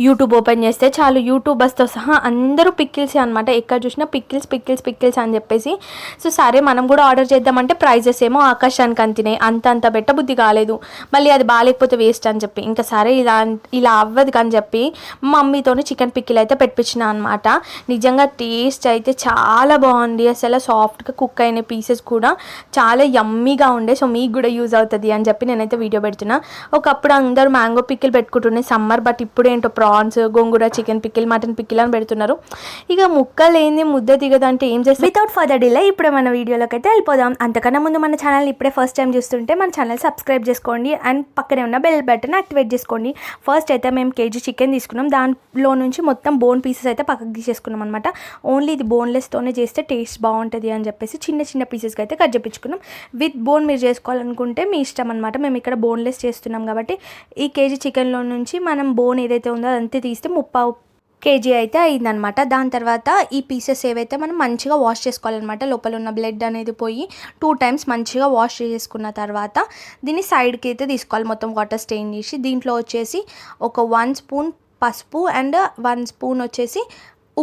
YouTube open చేస్తే చాలు యూట్యూబర్స్తో సహా అందరూ పిక్కిల్స్ అనమాట. ఎక్కడ చూసినా పిక్కిల్స్ పిక్కిల్స్ పిక్కిల్స్ అని చెప్పేసి. సో సరే మనం కూడా ఆర్డర్ చేద్దామంటే ప్రైజెస్ ఏమో ఆకాశానికి అంతినాయి. అంత పెట్టబుద్ధి కాలేదు, మళ్ళీ అది బాగాలేకపోతే వేస్ట్ అని చెప్పి ఇంకా సరే ఇలా అవ్వదు అని చెప్పి మమ్మీతోని చికెన్ పిక్కిల్ అయితే పెట్టించిన అనమాట. నిజంగా టేస్ట్ అయితే చాలా బాగుంది. అసలు సాఫ్ట్గా కుక్ అయిన పీసెస్ కూడా చాలా యమ్మీగా ఉండే. సో మీకు కూడా యూజ్ అవుతుంది అని చెప్పి నేనైతే వీడియో పెడుతున్నా. ఒకప్పుడు అందరూ మ్యాంగో పిక్కిల్ పెట్టుకుంటున్నాయి సమ్మర్, బట్ ఇప్పుడు ఏంటో ప్రాన్స్, గోంగూర చికెన్ పిక్కిల్, మటన్ పిక్కిల్ అని పెడుతున్నారు. ఇక ముక్కలేంది ముద్ద దిగదంటే ఏం చేస్తాం. వితౌట్ ఫర్దర్ డిలే ఇప్పుడు మన వీడియోలోకి అయితే వెళ్ళిపోదాం. అంతకన్నా ముందు మన ఛానల్ ఇప్పుడే ఫస్ట్ టైం చూస్తుంటే మన ఛానల్ సబ్స్క్రైబ్ చేసుకోండి అండ్ పక్కనే ఉన్న బెల్ బటన్ యాక్టివేట్ చేసుకోండి. ఫస్ట్ అయితే మేము కేజీ చికెన్ తీసుకున్నాం. దాంట్లో నుంచి మొత్తం బోన్ పీసెస్ అయితే పక్కకు తీసేసుకున్నాం అనమాట. ఓన్లీ ఇది బోన్లెస్తోనే చేస్తే టేస్ట్ బాగుంటుంది అని చెప్పేసి చిన్న చిన్న పీసెస్కి అయితే కట్ చేయించుకున్నాం. విత్ బోన్ మీరు చేసుకోవాలనుకుంటే మీ ఇష్టం అనమాట. మేము ఇక్కడ బోన్లెస్ చేస్తున్నాం కాబట్టి ఈ కేజీ చికెన్లో నుంచి మనం బోన్ ఏదైతే ఉందో అదంతా తీస్తే 30 కేజీ అయితే అయిందనమాట. దాని తర్వాత ఈ పీసెస్ ఏవైతే మనం మంచిగా వాష్ చేసుకోవాలన్నమాట. లోపల ఉన్న బ్లడ్ అనేది పోయి 2 టైమ్స్ మంచిగా వాష్ చేసుకున్న తర్వాత దీన్ని సైడ్కి అయితే తీసుకోవాలి, మొత్తం వాటర్ స్టెయిన్ చేసి. దీంట్లో వచ్చేసి ఒక 1 స్పూన్ పసుపు అండ్ 1 స్పూన్ వచ్చేసి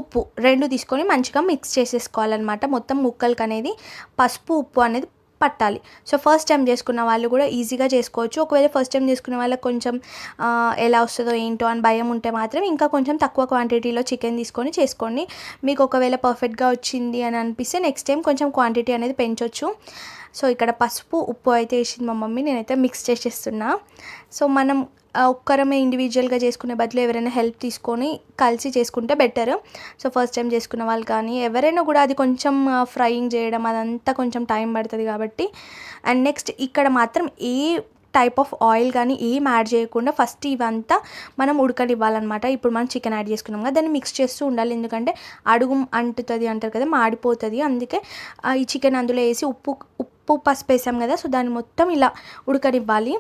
ఉప్పు రెండు తీసుకొని మంచిగా మిక్స్ చేసేసుకోవాలన్నమాట. మొత్తం ముక్కలకి అనేది పసుపు ఉప్పు అనేది పట్టాలి. సో ఫస్ట్ టైం చేసుకున్న వాళ్ళు కూడా ఈజీగా చేసుకోవచ్చు. ఒకవేళ ఫస్ట్ టైం చేసుకున్న వాళ్ళకి కొంచెం ఎలా వస్తుందో ఏంటో అని భయం ఉంటే మాత్రం ఇంకా కొంచెం తక్కువ క్వాంటిటీలో చికెన్ తీసుకొని చేసుకోండి. మీకు ఒకవేళ పర్ఫెక్ట్గా వచ్చింది అని అనిపిస్తే నెక్స్ట్ టైం కొంచెం క్వాంటిటీ అనేది పెంచవచ్చు. సో ఇక్కడ పసుపు ఉప్పు అయితే వేసింది మా మమ్మీ, నేనైతే మిక్స్ చేసేస్తున్నా. సో మనం ఒక్కరమే ఇండివిజువల్గా చేసుకునే బదులు ఎవరైనా హెల్ప్ తీసుకొని కలిసి చేసుకుంటే బెటర్. సో ఫస్ట్ టైం చేసుకున్న వాళ్ళు కానీ ఎవరైనా కూడా అది కొంచెం ఫ్రైయింగ్ చేయడం అదంతా కొంచెం టైం పడుతుంది కాబట్టి. అండ్ నెక్స్ట్ ఇక్కడ మాత్రం ఏ టైప్ ఆఫ్ ఆయిల్ కానీ ఏం యాడ్ చేయకుండా ఫస్ట్ ఇవంతా మనం ఉడకనివ్వాలన్నమాట. ఇప్పుడు మనం చికెన్ యాడ్ చేసుకున్నాం కదా, దాన్ని మిక్స్ చేస్తూ ఉండాలి. ఎందుకంటే అడుగు అంటుతుంది అంటారు కదా, మాడిపోతుంది. అందుకే ఈ చికెన్ అందులో వేసి ఉప్పు పసుపు వేసాం కదా, సో దాన్ని మొత్తం ఇలా ఉడకనివ్వాలి.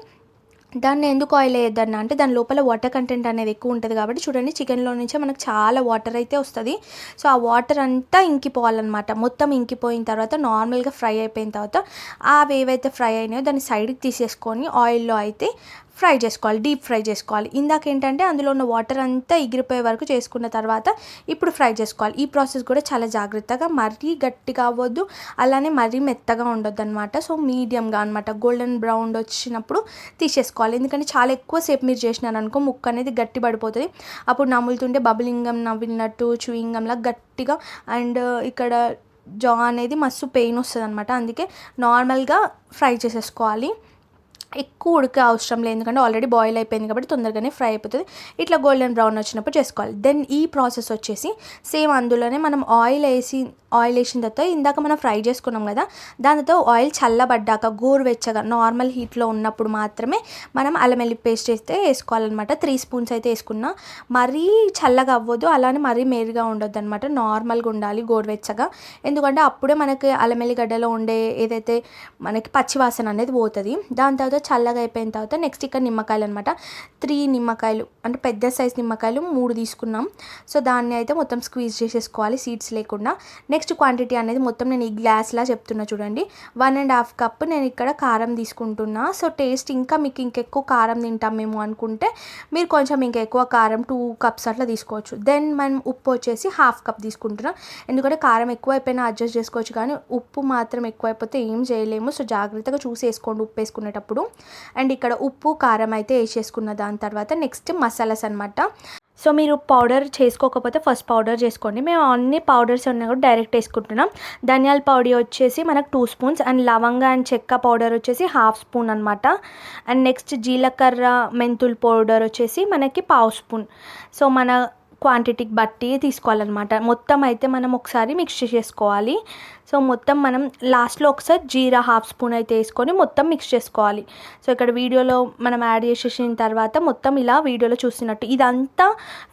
దాన్ని ఎందుకు ఆయిల్ వేయొద్దన్నా అంటే దాని లోపల వాటర్ కంటెంట్ అనేది ఎక్కువ ఉంటుంది కాబట్టి. చూడండి చికెన్లో నుంచే మనకు చాలా వాటర్ అయితే వస్తుంది. సో ఆ వాటర్ అంతా ఇంకిపోవాలన్నమాట. మొత్తం ఇంకిపోయిన తర్వాత నార్మల్గా ఫ్రై అయిపోయిన తర్వాత అవి ఏవైతే ఫ్రై అయినాయో దాన్ని సైడ్కి తీసేసుకొని ఆయిల్లో అయితే ఫ్రై చేసుకోవాలి, డీప్ ఫ్రై చేసుకోవాలి. ఇందాక ఏంటంటే అందులో ఉన్న వాటర్ అంతా ఎగిరిపోయే వరకు చేసుకున్న తర్వాత ఇప్పుడు ఫ్రై చేసుకోవాలి. ఈ ప్రాసెస్ కూడా చాలా జాగ్రత్తగా, మరీ గట్టిగా అవ్వద్దు, అలానే మరీ మెత్తగా ఉండొద్దు అనమాట. సో మీడియంగా అనమాట, గోల్డెన్ బ్రౌన్ వచ్చినప్పుడు తీసేసుకోవాలి. ఎందుకంటే చాలా ఎక్కువసేపు మీరు చేసినారు అనుకో ముక్క అనేది గట్టి పడిపోతుంది. అప్పుడు నములుతుంటే బబులింగం నవ్వినట్టు చూయింగంలా గట్టిగా అండ్ ఇక్కడ జా అనేది మస్తు పెయిన్ వస్తుంది అనమాట. అందుకే నార్మల్గా ఫ్రై చేసేసుకోవాలి. ఎక్కువ ఉడికే అవసరం లేదు, ఎందుకంటే ఆల్రెడీ బాయిల్ అయిపోయింది కాబట్టి తొందరగానే ఫ్రై అయిపోతుంది. ఇట్లా గోల్డెన్ బ్రౌన్ వచ్చినప్పుడు చేసుకోవాలి. దెన్ ఈ ప్రాసెస్ వచ్చేసి సేమ్ అందులోనే మనం ఆయిల్ వేసిన తర్వాత ఇందాక మనం ఫ్రై చేసుకున్నాం కదా, దానితో ఆయిల్ చల్లబడ్డాక గోరువెచ్చగా నార్మల్ హీట్లో ఉన్నప్పుడు మాత్రమే మనం అల్లం వెల్లుల్లి పేస్ట్ అయితే వేసుకోవాలన్నమాట. 3 స్పూన్స్ అయితే వేసుకున్నా. మరీ చల్లగా అవ్వదు, అలానే మరీ మేరుగా ఉండొద్దు అనమాట. నార్మల్గా ఉండాలి గోరువెచ్చగా. ఎందుకంటే అప్పుడే మనకి అల్లం వెల్లిగడ్డలో ఉండే ఏదైతే మనకి పచ్చివాసన అనేది పోతుంది. దాని తర్వాత చల్లగా అయిపోయిన తర్వాత నెక్స్ట్ ఇక్కడ నిమ్మకాయలు అనమాట. 3 నిమ్మకాయలు అంటే పెద్ద సైజ్ నిమ్మకాయలు 3 తీసుకున్నాం. సో దాన్ని అయితే మొత్తం స్క్వీజ్ చేసేసుకోవాలి సీడ్స్ లేకుండా. నెక్స్ట్ క్వాంటిటీ అనేది మొత్తం నేను ఈ గ్లాస్లా చెప్తున్నా చూడండి. 1.5 కప్ నేను ఇక్కడ కారం తీసుకుంటున్నా. సో టేస్ట్ ఇంకా మీకు ఇంకెక్కువ కారం తింటాం మేము అనుకుంటే మీరు కొంచెం ఇంకా ఎక్కువ కారం 2 కప్స్ అట్లా తీసుకోవచ్చు. దెన్ మనం ఉప్పు వచ్చేసి 1/2 కప్ తీసుకుంటున్నాం. ఎందుకంటే కారం ఎక్కువ అయిపోయినా అడ్జస్ట్ చేసుకోవచ్చు, కానీ ఉప్పు మాత్రం ఎక్కువ అయిపోతే ఏం చేయలేము. సో జాగ్రత్తగా చూసి వేసుకోండి ఉప్పు వేసుకునేటప్పుడు. అండ్ ఇక్కడ ఉప్పు కారం అయితే వేసేసుకున్న దాని తర్వాత నెక్స్ట్ మసాలాస్ అనమాట. సో మీరు పౌడర్ చేసుకోకపోతే ఫస్ట్ పౌడర్ చేసుకోండి. మేము అన్ని పౌడర్స్ ఉన్నాయి కూడా డైరెక్ట్ వేసుకుంటున్నాం. ధనియాల పౌడర్ వచ్చేసి మనకు 2 స్పూన్స్ అండ్ లవంగ అండ్ చెక్క పౌడర్ వచ్చేసి 1/2 స్పూన్ అనమాట. అండ్ నెక్స్ట్ జీలకర్ర మెంతుల్ పౌడర్ వచ్చేసి మనకి 1/2 స్పూన్. సో మన క్వాంటిటీకి బట్టి తీసుకోవాలన్నమాట. మొత్తం అయితే మనం ఒకసారి మిక్స్ చేసుకోవాలి. సో మొత్తం మనం లాస్ట్లో ఒకసారి జీరా 1/2 స్పూన్ అయితే వేసుకొని మొత్తం మిక్స్ చేసుకోవాలి. సో ఇక్కడ వీడియోలో మనం యాడ్ చేసేసిన తర్వాత మొత్తం ఇలా వీడియోలో చూస్తున్నట్టు ఇదంతా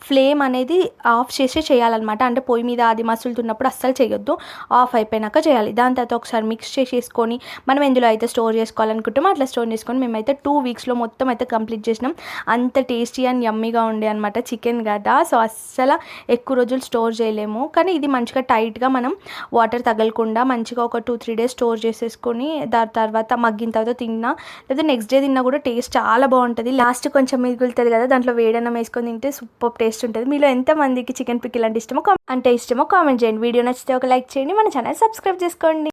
ఫ్లేమ్ అనేది ఆఫ్ చేసి చేయాలన్నమాట. అంటే పొయ్యి మీద అది మసులుతున్నప్పుడు అస్సలు చేయొద్దు, ఆఫ్ అయిపోయినాక చేయాలి. దాని తర్వాత ఒకసారి మిక్స్ చేసేసుకొని మనం ఎందులో అయితే స్టోర్ చేసుకోవాలనుకుంటామో అట్లా స్టోర్ చేసుకొని మేమైతే 2 వీక్స్లో మొత్తం అయితే కంప్లీట్ చేసినాం. అంత టేస్టీ అండ్ యమ్మీగా ఉండే అనమాట చికెన్ కదా. సో అస్సలు ఎక్కువ రోజులు స్టోర్ చేయలేము, కానీ ఇది మంచిగా టైట్గా మనం వాటర్ తగలకుండా పెట్టకుండా మంచిగా ఒక 2-3 డేస్ స్టోర్ చేసేసుకొని దాని తర్వాత మగ్గిన తర్వాత తిన్నా లేదా నెక్స్ట్ డే తిన్నా కూడా టేస్ట్ చాలా బాగుంటుంది. లాస్ట్ కొంచెం మిగులుతుంది కదా, దాంట్లో వేడన్నం వేసుకొని తింటే సూపర్ టేస్ట్ ఉంటుంది. మీలో ఎంతమందికి చికెన్ పికిల్ అంటే ఇష్టమో కామెంట్ చేయండి. వీడియో నచ్చితే ఒక లైక్ చేయండి, మన ఛానల్ సబ్స్క్రైబ్ చేసుకోండి.